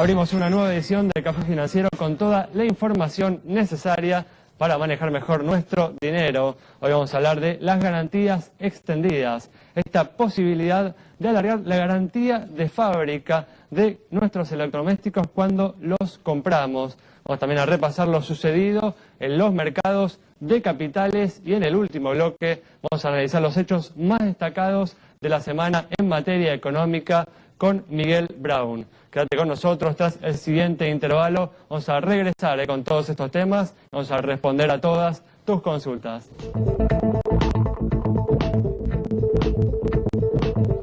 Abrimos una nueva edición de Café Financiero con toda la información necesaria para manejar mejor nuestro dinero. Hoy vamos a hablar de las garantías extendidas, esta posibilidad de alargar la garantía de fábrica de nuestros electrodomésticos cuando los compramos. Vamos también a repasar lo sucedido en los mercados de capitales y en el último bloque vamos a analizar los hechos más destacados de la semana en materia económica con Miguel Braun. Quédate con nosotros tras el siguiente intervalo. Vamos a regresar con todos estos temas. Vamos a responder a todas tus consultas.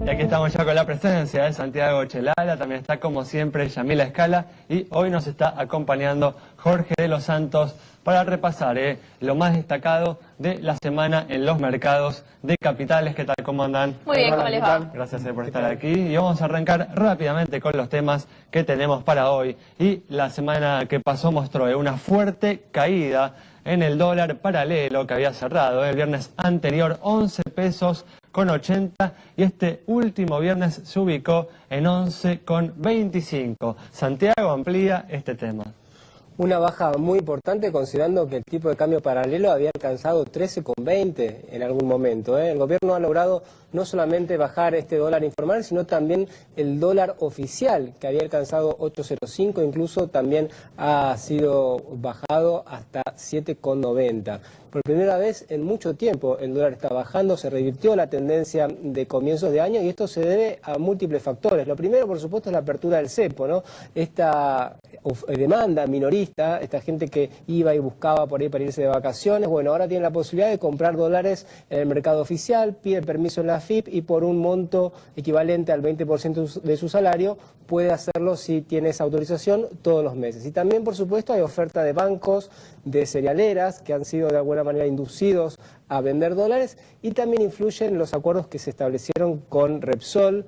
Y aquí estamos ya con la presencia de Santiago Chelala. También está como siempre Yamila Escala. Y hoy nos está acompañando Jorge de los Santos para repasar lo más destacado de la semana en los mercados de capitales. ¿Qué tal? ¿Cómo andan? Muy bien, ¿cómo les va? Gracias por estar aquí. Y vamos a arrancar rápidamente con los temas que tenemos para hoy. Y la semana que pasó mostró una fuerte caída en el dólar paralelo que había cerrado el viernes anterior 11 pesos con 80 y este último viernes se ubicó en 11 con 25. Santiago amplía este tema. Una baja muy importante considerando que el tipo de cambio paralelo había alcanzado 13,20 en algún momento. El gobierno ha logrado no solamente bajar este dólar informal, sino también el dólar oficial, que había alcanzado 8,05, incluso también ha sido bajado hasta 7,90. Por primera vez en mucho tiempo el dólar está bajando, se revirtió la tendencia de comienzos de año y esto se debe a múltiples factores. Lo primero, por supuesto, es la apertura del cepo, ¿no? Esta demanda minorista, esta gente que iba y buscaba por ahí para irse de vacaciones, bueno, ahora tiene la posibilidad de comprar dólares en el mercado oficial, pide permiso en la AFIP y por un monto equivalente al 20% de su salario puede hacerlo si tiene esa autorización todos los meses. Y también, por supuesto, hay oferta de bancos, de cerealeras que han sido de alguna manera inducidos a vender dólares y también influyen los acuerdos que se establecieron con Repsol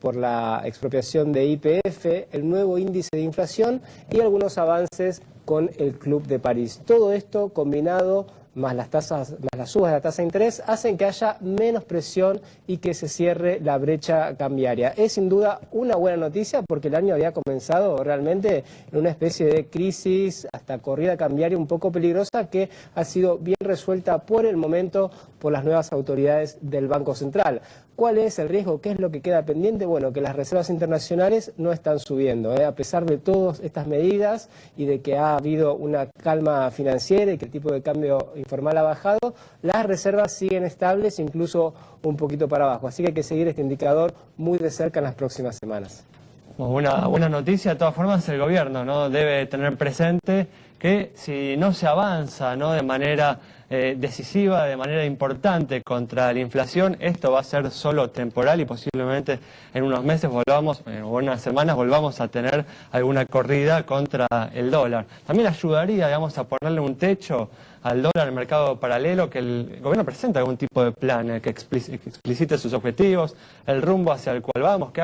por la expropiación de YPF, el nuevo índice de inflación y algunos avances con el Club de París. Todo esto combinado más las subas de la tasa de interés, hacen que haya menos presión y que se cierre la brecha cambiaria. Es sin duda una buena noticia porque el año había comenzado realmente en una especie de crisis, hasta corrida cambiaria un poco peligrosa, que ha sido bien resuelta por el momento por las nuevas autoridades del Banco Central. ¿Cuál es el riesgo? ¿Qué es lo que queda pendiente? Bueno, que las reservas internacionales no están subiendo, a pesar de todas estas medidas y de que ha habido una calma financiera y que el tipo de cambio informal ha bajado, las reservas siguen estables, incluso un poquito para abajo. Así que hay que seguir este indicador muy de cerca en las próximas semanas. Una buena noticia, de todas formas el gobierno no debe tener presente que si no se avanza de manera decisiva, de manera importante contra la inflación, esto va a ser solo temporal y posiblemente en unos meses o en unas semanas volvamos a tener alguna corrida contra el dólar. También ayudaría, digamos, a ponerle un techo al dólar en el mercado paralelo, que el gobierno presente algún tipo de plan que explicite sus objetivos, el rumbo hacia el cual vamos, que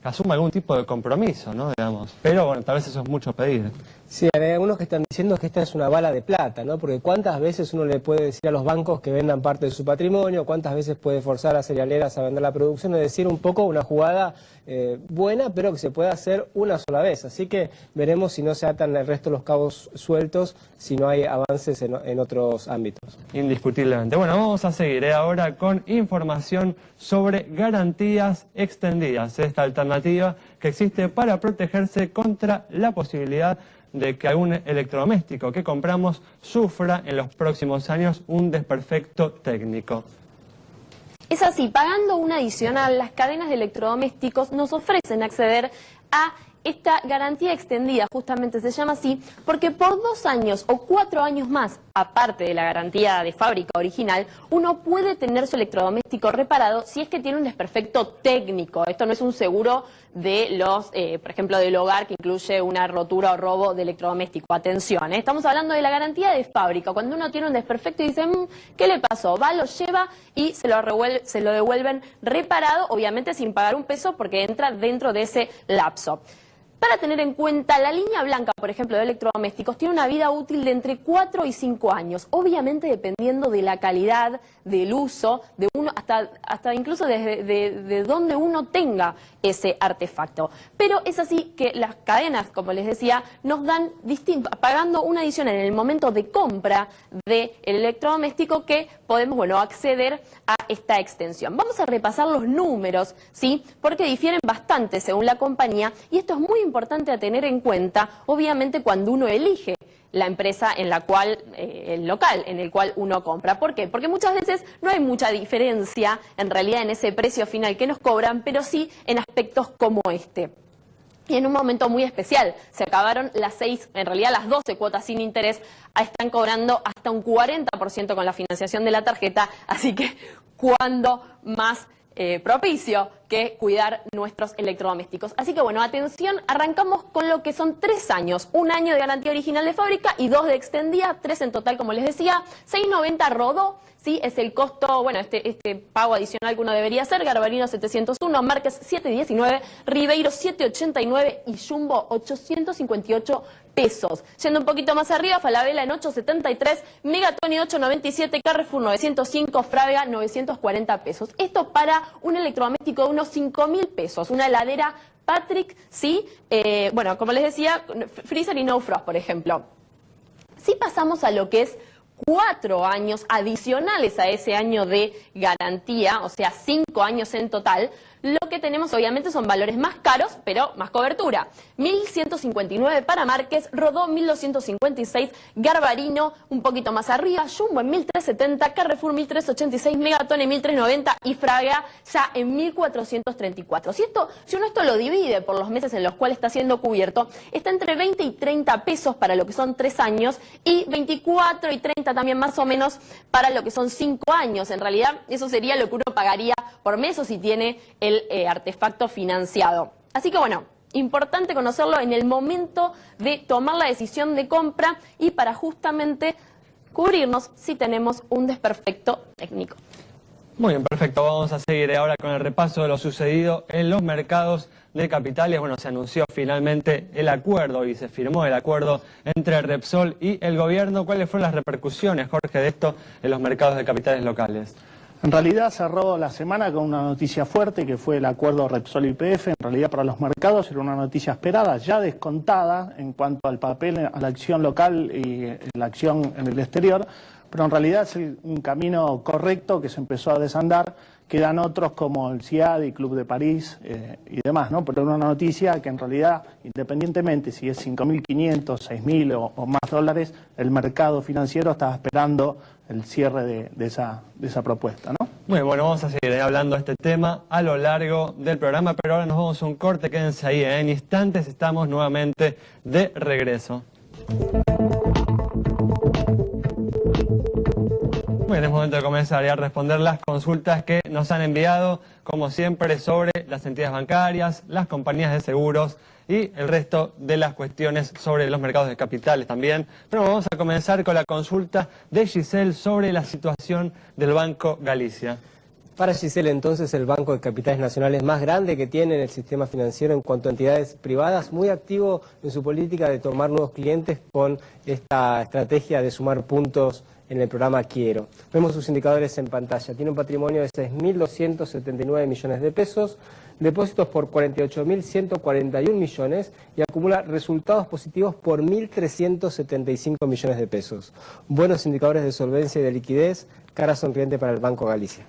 asuma algún tipo de compromiso, ¿no? Digamos. Pero bueno, tal vez eso es mucho pedir. Sí, hay algunos que están diciendo que esta es una bala de plata, ¿no? Porque cuántas veces uno le puede decir a los bancos que vendan parte de su patrimonio, cuántas veces puede forzar a cerealeras a vender la producción, es decir, un poco una jugada buena, pero que se puede hacer una sola vez. Así que veremos si no se atan el resto de los cabos sueltos, si no hay avances en otros ámbitos. Indiscutiblemente. Bueno, vamos a seguir ahora con información sobre garantías extendidas, esta alternativa que existe para protegerse contra la posibilidad de que algún electrodoméstico que compramos sufra en los próximos años un desperfecto técnico. Es así, pagando un adicional, las cadenas de electrodomésticos nos ofrecen acceder a esta garantía extendida, justamente se llama así, porque por 2 años o 4 años más, aparte de la garantía de fábrica original, uno puede tener su electrodoméstico reparado si es que tiene un desperfecto técnico. Esto no es un seguro de los, por ejemplo, del hogar que incluye una rotura o robo de electrodoméstico. Atención, estamos hablando de la garantía de fábrica. Cuando uno tiene un desperfecto y dice, ¿qué le pasó? Va, lo lleva y se lo devuelven reparado, obviamente sin pagar un peso porque entra dentro de ese lapso. Para tener en cuenta, la línea blanca, por ejemplo, de electrodomésticos, tiene una vida útil de entre 4 y 5 años, obviamente dependiendo de la calidad, del uso, de uno, hasta incluso de donde uno tenga ese artefacto. Pero es así que las cadenas, como les decía, nos dan pagando una adición en el momento de compra del electrodoméstico que podemos, bueno, acceder a esta extensión. Vamos a repasar los números, ¿sí? Porque difieren bastante según la compañía y esto es muy importante a tener en cuenta, obviamente, cuando uno elige la empresa en la cual, el local en el cual uno compra. ¿Por qué? Porque muchas veces no hay mucha diferencia en realidad en ese precio final que nos cobran, pero sí en aspectos como este. Y en un momento muy especial, se acabaron las 12 cuotas sin interés, están cobrando hasta un 40% con la financiación de la tarjeta, así que ¿cuándo más propicio que cuidar nuestros electrodomésticos? Así que bueno, atención, arrancamos con lo que son 3 años, 1 año de garantía original de fábrica y 2 de extendida, 3 en total como les decía, 6.90 Rodó, sí, es el costo, bueno, este pago adicional que uno debería hacer, Garbarino 701, Márquez 719, Ribeiro 789 y Jumbo 858 pesos. Yendo un poquito más arriba, Falabella en 873, Megatoni 897, Carrefour 905, Frávega 940 pesos. Esto para un electrodoméstico de unos 5.000 pesos, una heladera Patrick, sí, bueno, como les decía, freezer y no frost, por ejemplo. Si pasamos a lo que es 4 años adicionales a ese año de garantía, o sea, 5 años en total, lo que tenemos obviamente son valores más caros, pero más cobertura. 1.159 para Márquez, Rodó 1.256, Garbarino un poquito más arriba, Jumbo en 1.370, Carrefour 1.386, Megatoni 1.390 y Frávega ya en 1.434. Si uno esto lo divide por los meses en los cuales está siendo cubierto, está entre 20 y 30 pesos para lo que son 3 años y 24 y 30 también más o menos para lo que son 5 años. En realidad eso sería lo que uno pagaría por mes o si tiene el artefacto financiado. Así que bueno, importante conocerlo en el momento de tomar la decisión de compra y para justamente cubrirnos si tenemos un desperfecto técnico. Muy bien, perfecto. Vamos a seguir ahora con el repaso de lo sucedido en los mercados de capitales. Bueno, se anunció finalmente el acuerdo y se firmó el acuerdo entre Repsol y el gobierno. ¿Cuáles fueron las repercusiones, Jorge, de esto en los mercados de capitales locales? En realidad cerró la semana con una noticia fuerte que fue el acuerdo Repsol-YPF. En realidad para los mercados era una noticia esperada, ya descontada en cuanto al papel, a la acción local y la acción en el exterior, pero en realidad es un camino correcto que se empezó a desandar. Quedan otros como el CIAD y Club de París y demás, ¿no? Pero una noticia que en realidad, independientemente si es 5.500, 6.000 o más dólares, el mercado financiero estaba esperando el cierre de esa propuesta, ¿no? Muy bueno, vamos a seguir hablando de este tema a lo largo del programa, pero ahora nos vamos a un corte, quédense ahí, en instantes estamos nuevamente de regreso. Muy bien, es momento de comenzar a responder las consultas que nos han enviado, como siempre, sobre las entidades bancarias, las compañías de seguros y el resto de las cuestiones sobre los mercados de capitales también. Pero vamos a comenzar con la consulta de Giselle sobre la situación del Banco Galicia. Para Giselle, entonces, el Banco de Capitales Nacionales más grande que tiene en el sistema financiero en cuanto a entidades privadas, muy activo en su política de tomar nuevos clientes con esta estrategia de sumar puntos en el programa Quiero. Vemos sus indicadores en pantalla. Tiene un patrimonio de 6.279 millones de pesos, depósitos por 48.141 millones y acumula resultados positivos por 1.375 millones de pesos. Buenos indicadores de solvencia y de liquidez, cara sonriente para el Banco Galicia.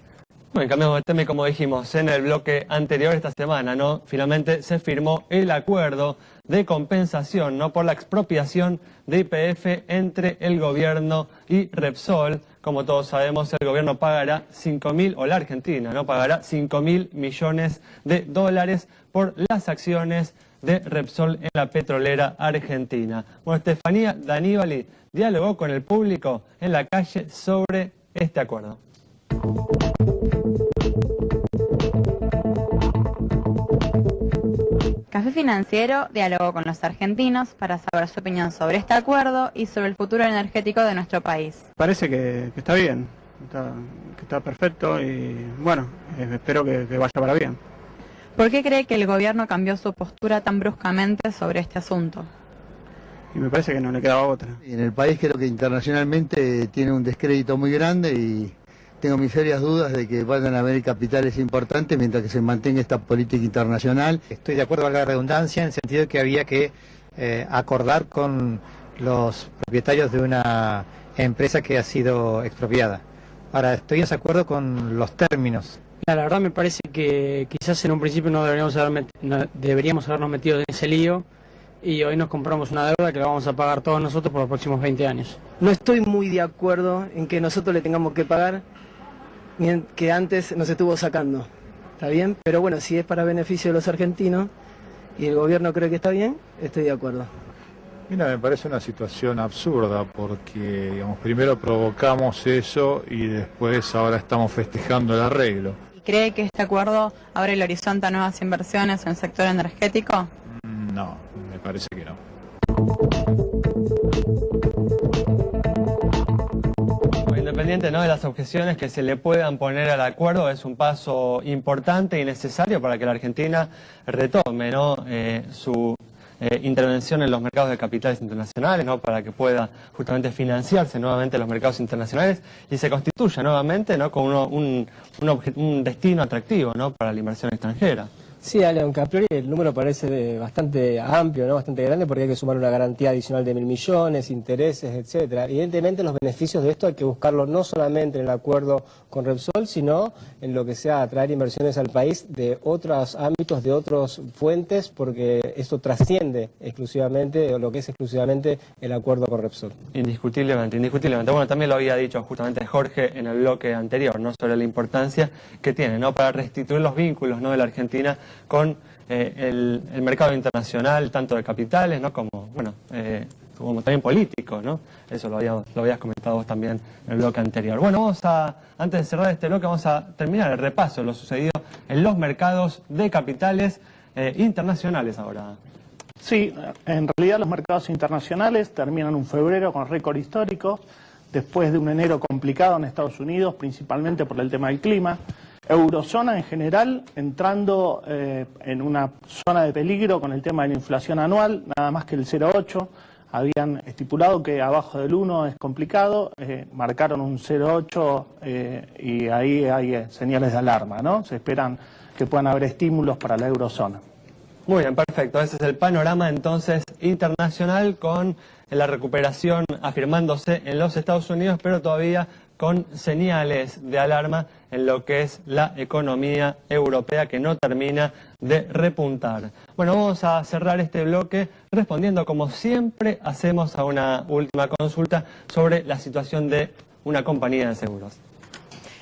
Bueno, cambiamos de tema y como dijimos en el bloque anterior esta semana, ¿no? Finalmente se firmó el acuerdo de compensación, ¿no? Por la expropiación de YPF entre el gobierno y Repsol. Como todos sabemos, el gobierno pagará 5.000, o la Argentina, ¿no? Pagará 5.000 millones de dólares por las acciones de Repsol en la petrolera argentina. Bueno, Estefanía Daníbali dialogó con el público en la calle sobre este acuerdo. Café Financiero dialogó con los argentinos para saber su opinión sobre este acuerdo y sobre el futuro energético de nuestro país. Parece que está bien, que está perfecto y bueno, espero que vaya para bien. ¿Por qué cree que el gobierno cambió su postura tan bruscamente sobre este asunto? Y me parece que no le quedaba otra. En el país creo que internacionalmente tiene un descrédito muy grande y tengo mis serias dudas de que vayan a haber capitales importantes mientras que se mantenga esta política internacional. Estoy de acuerdo con la redundancia en el sentido de que había que acordar con los propietarios de una empresa que ha sido expropiada. Ahora, estoy en desacuerdo con los términos. La verdad me parece que quizás en un principio no deberíamos habernos metido en ese lío y hoy nos compramos una deuda que la vamos a pagar todos nosotros por los próximos 20 años. No estoy muy de acuerdo en que nosotros le tengamos que pagar que antes nos estuvo sacando. ¿Está bien? Pero bueno, si es para beneficio de los argentinos y el gobierno cree que está bien, estoy de acuerdo. Mira, me parece una situación absurda porque, digamos, primero provocamos eso y después ahora estamos festejando el arreglo. ¿Cree que este acuerdo abre el horizonte a nuevas inversiones en el sector energético? No, me parece que no. Independiente, ¿no?, de las objeciones que se le puedan poner al acuerdo, es un paso importante y necesario para que la Argentina retome, ¿no?, su intervención en los mercados de capitales internacionales, ¿no?, para que pueda justamente financiarse nuevamente los mercados internacionales y se constituya nuevamente, ¿no?, como un destino atractivo, ¿no?, para la inversión extranjera. Sí, Ale, aunque a priori el número parece bastante amplio, ¿no?, bastante grande, porque hay que sumar una garantía adicional de 1.000 millones, intereses, etcétera. Evidentemente los beneficios de esto hay que buscarlo no solamente en el acuerdo con Repsol, sino en lo que sea atraer inversiones al país de otros ámbitos, de otras fuentes, porque esto trasciende exclusivamente, o lo que es exclusivamente el acuerdo con Repsol. Indiscutiblemente, indiscutiblemente. Bueno, también lo había dicho justamente Jorge en el bloque anterior, ¿no?, sobre la importancia que tiene, ¿no?, para restituir los vínculos, ¿no?, de la Argentina con el mercado internacional, tanto de capitales, ¿no?, como, bueno, como también político, ¿no? Eso lo habías comentado vos también en el bloque anterior. Bueno, antes de cerrar este bloque, vamos a terminar el repaso de lo sucedido en los mercados de capitales internacionales ahora. Sí, en realidad los mercados internacionales terminan un febrero con récord histórico, después de un enero complicado en Estados Unidos, principalmente por el tema del clima. Eurozona en general entrando en una zona de peligro con el tema de la inflación anual, nada más que el 0,8. Habían estipulado que abajo del 1 es complicado, marcaron un 0,8 y ahí hay señales de alarma, ¿no? Se esperan que puedan haber estímulos para la eurozona. Muy bien, perfecto. Ese es el panorama entonces internacional, con la recuperación afirmándose en los Estados Unidos, pero todavía con señales de alarma en lo que es la economía europea, que no termina de repuntar. Bueno, vamos a cerrar este bloque respondiendo, como siempre hacemos, a una última consulta sobre la situación de una compañía de seguros.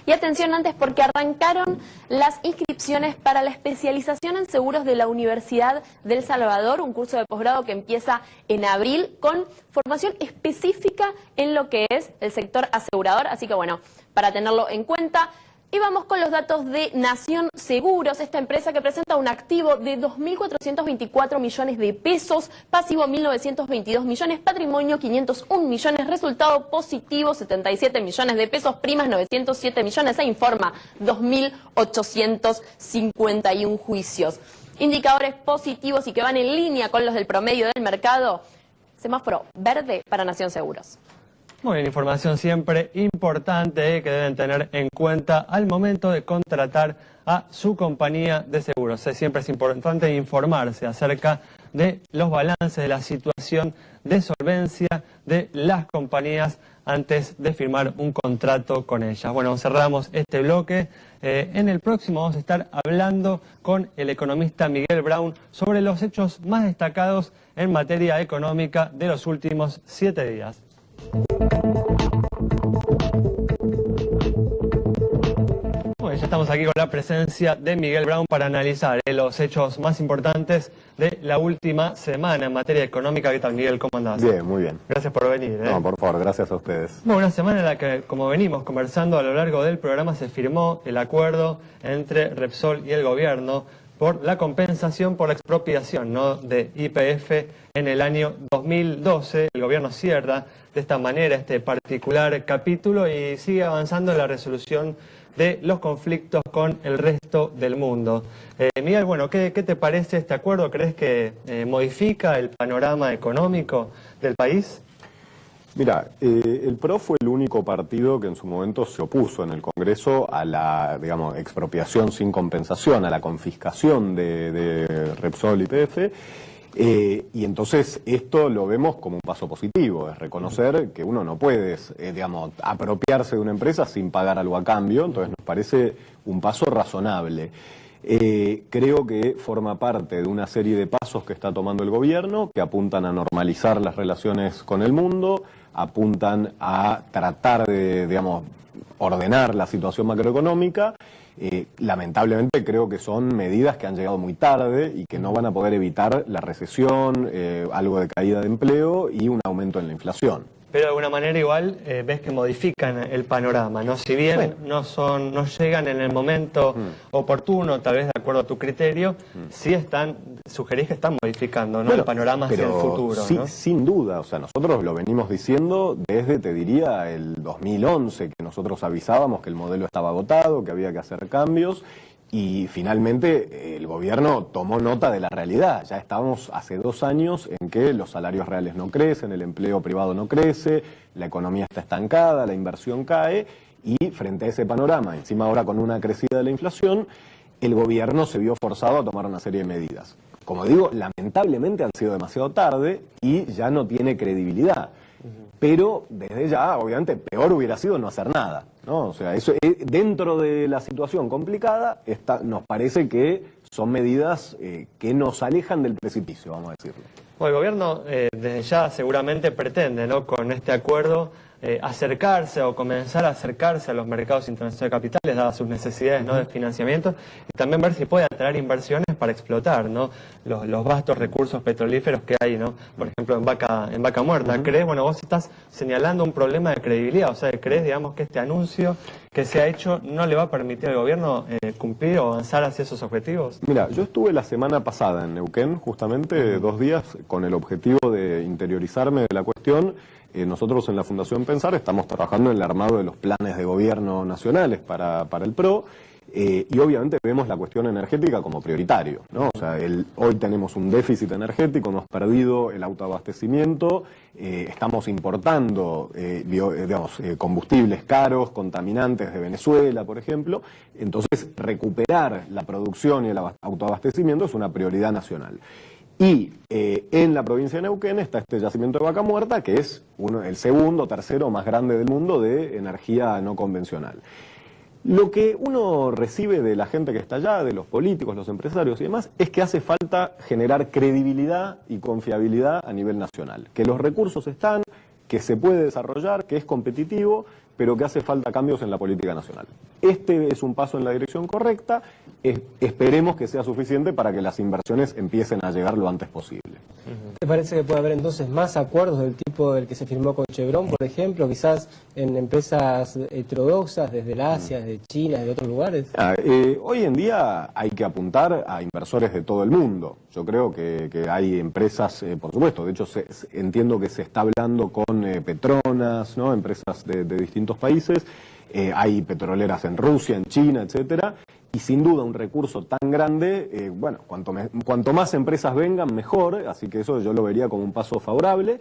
Y atención antes, porque arrancaron las inscripciones para la especialización en seguros de la Universidad de El Salvador, un curso de posgrado que empieza en abril con formación específica en lo que es el sector asegurador. Así que bueno, para tenerlo en cuenta. Y vamos con los datos de Nación Seguros, esta empresa que presenta un activo de 2.424 millones de pesos, pasivo 1.922 millones, patrimonio 501 millones, resultado positivo 77 millones de pesos, primas 907 millones, se informa 2.851 juicios. Indicadores positivos y que van en línea con los del promedio del mercado. Semáforo verde para Nación Seguros. Muy bien, información siempre importante que deben tener en cuenta al momento de contratar a su compañía de seguros. Siempre es importante informarse acerca de los balances, de la situación de solvencia de las compañías antes de firmar un contrato con ellas. Bueno, cerramos este bloque. En el próximo vamos a estar hablando con el economista Miguel Brown sobre los hechos más destacados en materia económica de los últimos 7 días. Bueno, ya estamos aquí con la presencia de Miguel Brown para analizar los hechos más importantes de la última semana en materia económica. ¿Qué tal, Miguel? ¿Cómo andás? Bien, muy bien. Gracias por venir. No, por favor, gracias a ustedes. Bueno, una semana en la que, como venimos conversando a lo largo del programa, se firmó el acuerdo entre Repsol y el gobierno por la compensación por la expropiación, ¿no?, de YPF en el año 2012. El gobierno cierra de esta manera este particular capítulo y sigue avanzando en la resolución de los conflictos con el resto del mundo. Miguel, bueno, ¿qué te parece este acuerdo? ¿Crees que modifica el panorama económico del país? Mira, el PRO fue el único partido que en su momento se opuso en el Congreso a la, digamos, expropiación sin compensación, a la confiscación de Repsol y YPF. Y entonces esto lo vemos como un paso positivo, es reconocer que uno no puede, digamos, apropiarse de una empresa sin pagar algo a cambio, entonces nos parece un paso razonable. Creo que forma parte de una serie de pasos que está tomando el gobierno, que apuntan a normalizar las relaciones con el mundo, apuntan a tratar de, digamos, ordenar la situación macroeconómica. Lamentablemente creo que son medidas que han llegado muy tarde y que no van a poder evitar la recesión, algo de caída de empleo y un aumento en la inflación. Pero de alguna manera igual ves que modifican el panorama, ¿no? Si bien no llegan en el momento oportuno, tal vez de acuerdo a tu criterio, sí sugerís que están modificando, ¿no?, el panorama hacia el futuro, sí, ¿no? Sin duda, o sea, nosotros lo venimos diciendo desde, te diría, el 2011, que nosotros avisábamos que el modelo estaba agotado, que había que hacer cambios. Y finalmente el gobierno tomó nota de la realidad. Ya estábamos hace 2 años en que los salarios reales no crecen, el empleo privado no crece, la economía está estancada, la inversión cae, y frente a ese panorama, encima ahora con una crecida de la inflación, el gobierno se vio forzado a tomar una serie de medidas. Como digo, lamentablemente han sido demasiado tarde y ya no tiene credibilidad. Pero desde ya, obviamente, peor hubiera sido no hacer nada, ¿no? O sea, eso dentro de la situación complicada, nos parece que son medidas que nos alejan del precipicio, vamos a decirlo. Bueno, el gobierno desde ya seguramente pretende, ¿no?, con este acuerdo acercarse o comenzar a acercarse a los mercados internacionales de capitales, dadas sus necesidades, ¿no?, de financiamiento, y también ver si puede atraer inversiones para explotar, ¿no?, los vastos recursos petrolíferos que hay, ¿no?, por ejemplo en Vaca Muerta. ¿Crees? Bueno, vos estás señalando un problema de credibilidad, o sea, ¿crees, digamos, que este anuncio que se ha hecho no le va a permitir al gobierno cumplir o avanzar hacia esos objetivos? Mira, yo estuve la semana pasada en Neuquén, justamente 2 días, con el objetivo de interiorizarme de la cuestión. Nosotros en la Fundación Pensar estamos trabajando en el armado de los planes de gobierno nacionales para el PRO, y obviamente vemos la cuestión energética como prioritario, ¿no? O sea, hoy tenemos un déficit energético, hemos perdido el autoabastecimiento, estamos importando combustibles caros, contaminantes de Venezuela, por ejemplo. Entonces, recuperar la producción y el autoabastecimiento es una prioridad nacional. Y en la provincia de Neuquén está este yacimiento de Vaca Muerta, que es el segundo o tercero más grande del mundo de energía no convencional. Lo que uno recibe de la gente que está allá, de los políticos, los empresarios y demás, es que hace falta generar credibilidad y confiabilidad a nivel nacional. Que los recursos están, que se puede desarrollar, que es competitivo, pero que hace falta cambios en la política nacional. Este es un paso en la dirección correcta, esperemos que sea suficiente para que las inversiones empiecen a llegar lo antes posible. ¿Te parece que puede haber entonces más acuerdos del tipo del que se firmó con Chevron, por ejemplo, quizás en empresas heterodoxas desde el Asia, desde China, de otros lugares? Hoy en día hay que apuntar a inversores de todo el mundo. Yo creo que hay empresas, por supuesto, de hecho entiendo que se está hablando con Petronas, ¿no?, empresas de distintos países, hay petroleras en Rusia, en China, etcétera, y sin duda un recurso tan grande, bueno, cuanto más empresas vengan, mejor, así que eso yo lo vería como un paso favorable.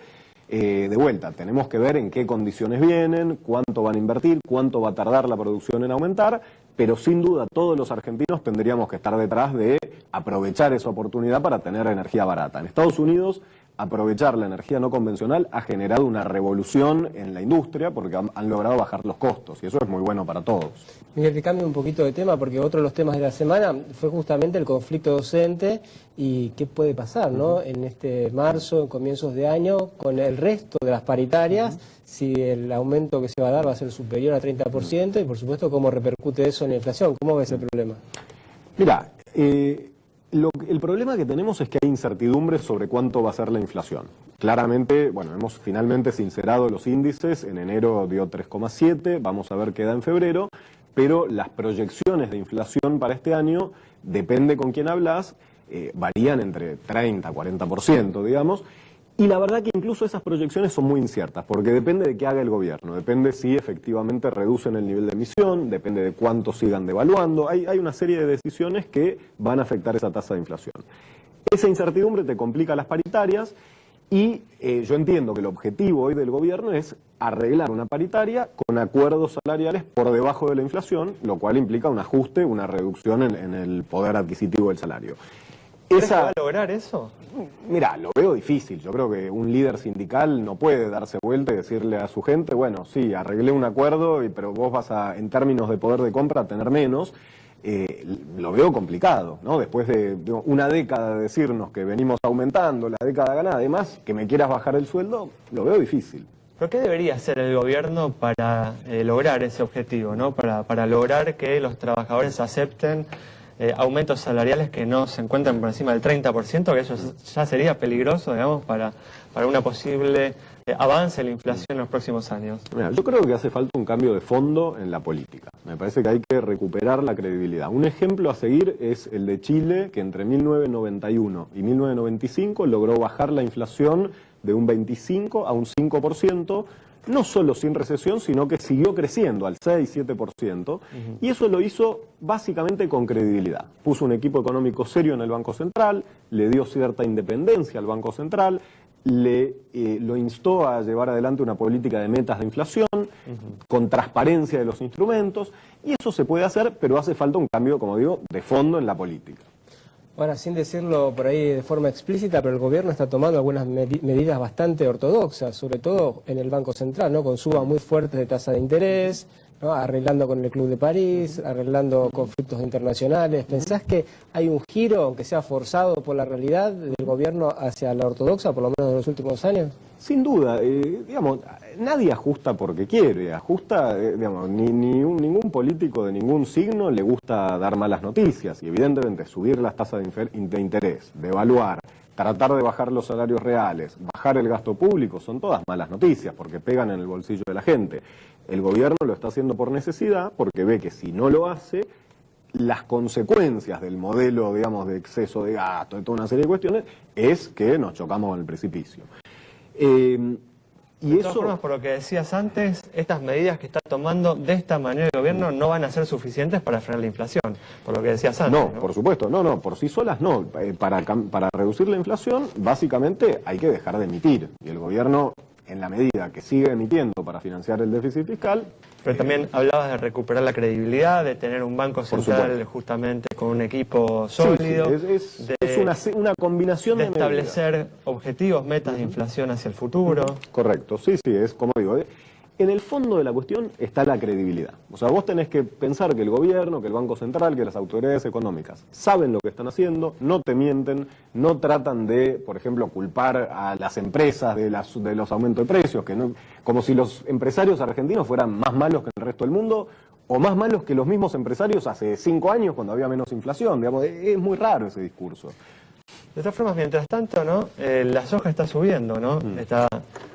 De vuelta, tenemos que ver en qué condiciones vienen, cuánto van a invertir, cuánto va a tardar la producción en aumentar, pero sin duda todos los argentinos tendríamos que estar detrás de aprovechar esa oportunidad para tener energía barata. En Estados Unidos, aprovechar la energía no convencional ha generado una revolución en la industria porque han logrado bajar los costos y eso es muy bueno para todos. Miguel, que cambie un poquito de tema porque otro de los temas de la semana fue justamente el conflicto docente y qué puede pasar, ¿no?, en este marzo, en comienzos de año, con el resto de las paritarias, si el aumento que se va a dar va a ser superior a 30% y por supuesto cómo repercute eso en la inflación. ¿Cómo ves el problema? Mira, el problema que tenemos es que hay incertidumbre sobre cuánto va a ser la inflación. Claramente, bueno, hemos finalmente sincerado los índices, en enero dio 3,7, vamos a ver qué da en febrero, pero las proyecciones de inflación para este año, depende con quién hablas, varían entre 30 y 40%, digamos, y la verdad que incluso esas proyecciones son muy inciertas, porque depende de qué haga el gobierno, depende si efectivamente reducen el nivel de emisión, depende de cuánto sigan devaluando, hay una serie de decisiones que van a afectar esa tasa de inflación. Esa incertidumbre te complica las paritarias y yo entiendo que el objetivo hoy del gobierno es arreglar una paritaria con acuerdos salariales por debajo de la inflación, lo cual implica un ajuste, una reducción en el poder adquisitivo del salario. ¿Crees que va a lograr eso? Mira, lo veo difícil. Yo creo que un líder sindical no puede darse vuelta y decirle a su gente, bueno, sí, arreglé un acuerdo, pero vos vas a, en términos de poder de compra, a tener menos. Lo veo complicado, ¿no? Después de una década de decirnos que venimos aumentando, la década ganada, además, que me quieras bajar el sueldo, lo veo difícil. ¿Pero qué debería hacer el gobierno para lograr ese objetivo, ¿no? Para lograr que los trabajadores acepten aumentos salariales que no se encuentran por encima del 30%, que eso ya sería peligroso, digamos, para una posible avance en la inflación en los próximos años? Mira, yo creo que hace falta un cambio de fondo en la política. Me parece que hay que recuperar la credibilidad. Un ejemplo a seguir es el de Chile, que entre 1991 y 1995 logró bajar la inflación de un 25 a un 5%, no solo sin recesión, sino que siguió creciendo al 6-7%, y eso lo hizo básicamente con credibilidad. Puso un equipo económico serio en el Banco Central, le dio cierta independencia al Banco Central, lo instó a llevar adelante una política de metas de inflación, con transparencia de los instrumentos, y eso se puede hacer, pero hace falta un cambio, como digo, de fondo en la política. Ahora, sin decirlo por ahí de forma explícita, pero el gobierno está tomando algunas medidas bastante ortodoxas, sobre todo en el Banco Central, ¿no? Con subas muy fuertes de tasa de interés, ¿no? Arreglando con el Club de París, arreglando conflictos internacionales. ¿Pensás que hay un giro, aunque sea forzado por la realidad, del gobierno hacia la ortodoxa, por lo menos en los últimos años? Sin duda, digamos, nadie ajusta porque quiere, ajusta, digamos, ningún político de ningún signo le gusta dar malas noticias, y evidentemente subir las tasas de interés, devaluar, tratar de bajar los salarios reales, bajar el gasto público, son todas malas noticias porque pegan en el bolsillo de la gente. El gobierno lo está haciendo por necesidad, porque ve que si no lo hace, las consecuencias del modelo, digamos, de exceso de gasto, de toda una serie de cuestiones, es que nos chocamos con el precipicio. De todas formas, por lo que decías antes, estas medidas que está tomando de esta manera el gobierno no van a ser suficientes para frenar la inflación, por lo que decías antes. No, por supuesto, no, por sí solas no. Para reducir la inflación, básicamente hay que dejar de emitir, y el gobierno, en la medida que sigue emitiendo para financiar el déficit fiscal... Pero también hablabas de recuperar la credibilidad, de tener un banco central justamente con un equipo sólido, sí, es una combinación de establecer objetivos, metas de inflación hacia el futuro. Correcto, sí, es como digo, en el fondo de la cuestión está la credibilidad. O sea, vos tenés que pensar que el gobierno, que el Banco Central, que las autoridades económicas saben lo que están haciendo, no te mienten, no tratan de, por ejemplo, culpar a las empresas de los aumentos de precios, que no, como si los empresarios argentinos fueran más malos que el resto del mundo, o más malos que los mismos empresarios hace 5 años cuando había menos inflación. Digamos, es muy raro ese discurso. De todas formas, mientras tanto, ¿no? La soja está subiendo, ¿no? Está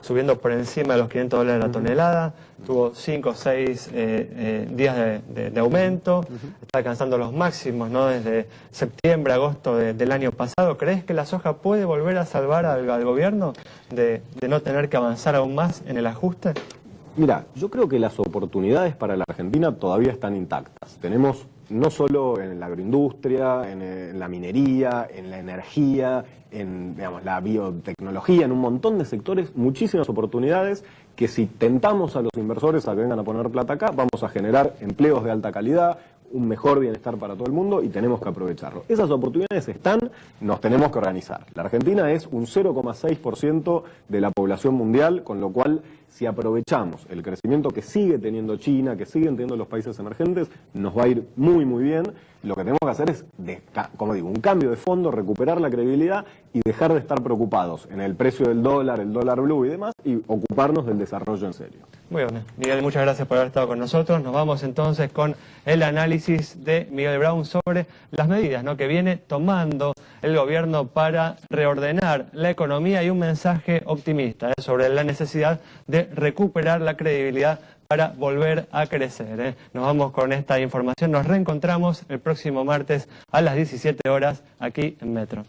subiendo por encima de los $500 la tonelada, tuvo 5 o 6 días de aumento, está alcanzando los máximos, ¿no? Desde septiembre, agosto del año pasado. ¿Crees que la soja puede volver a salvar al gobierno de no tener que avanzar aún más en el ajuste? Mira, yo creo que las oportunidades para la Argentina todavía están intactas. Tenemos no solo en la agroindustria, en la minería, en la energía, en, digamos, la biotecnología, en un montón de sectores, muchísimas oportunidades que si tentamos a los inversores a que vengan a poner plata acá, vamos a generar empleos de alta calidad, un mejor bienestar para todo el mundo, y tenemos que aprovecharlo. Esas oportunidades están, nos tenemos que organizar. La Argentina es un 0,6% de la población mundial, con lo cual, si aprovechamos el crecimiento que sigue teniendo China, que siguen teniendo los países emergentes, nos va a ir muy, muy bien. Lo que tenemos que hacer es, como digo, un cambio de fondo, recuperar la credibilidad y dejar de estar preocupados en el precio del dólar, el dólar blue y demás, y ocuparnos del desarrollo en serio. Muy bien, Miguel, muchas gracias por haber estado con nosotros. Nos vamos entonces con el análisis de Miguel Braun sobre las medidas, ¿no?, que viene tomando el gobierno para reordenar la economía, y un mensaje optimista sobre la necesidad de recuperar la credibilidad para volver a crecer. Nos vamos con esta información, nos reencontramos el próximo martes a las 17 horas aquí en Metro.